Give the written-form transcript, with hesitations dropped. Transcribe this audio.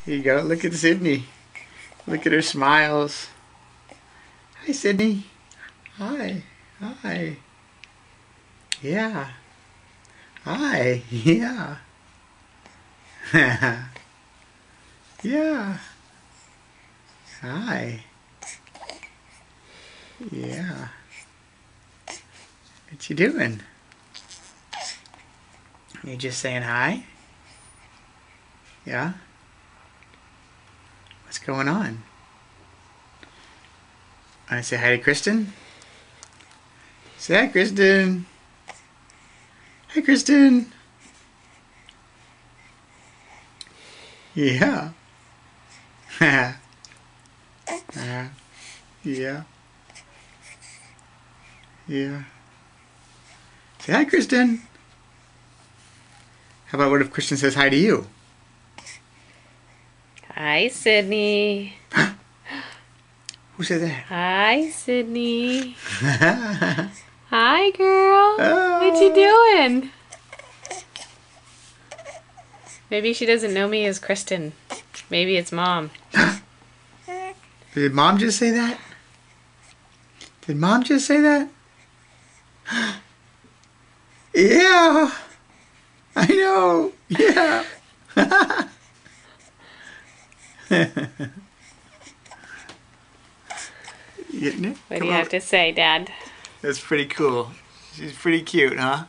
Here you go. Look at Sydney. Look at her smiles. Hi, Sydney. Hi. Hi. Yeah. Hi. Yeah. Yeah. Hi. Yeah. What you doing? You just saying hi? Yeah? What's going on? Want to say hi to Kristen? Say hi, Kristen. Hi, Kristen. Yeah. Yeah. Yeah. Say hi, Kristen. How about what if Kristen says hi to you? Hi, Sydney. Who said that? Hi, Sydney. Hi, girl. What you doing? Maybe she doesn't know me as Kristen. Maybe it's Mom. Did Mom just say that? Did Mom just say that? Yeah. I know. Yeah. Getting it? What do Come you have over. to say, Dad? That's pretty cool. She's pretty cute, huh?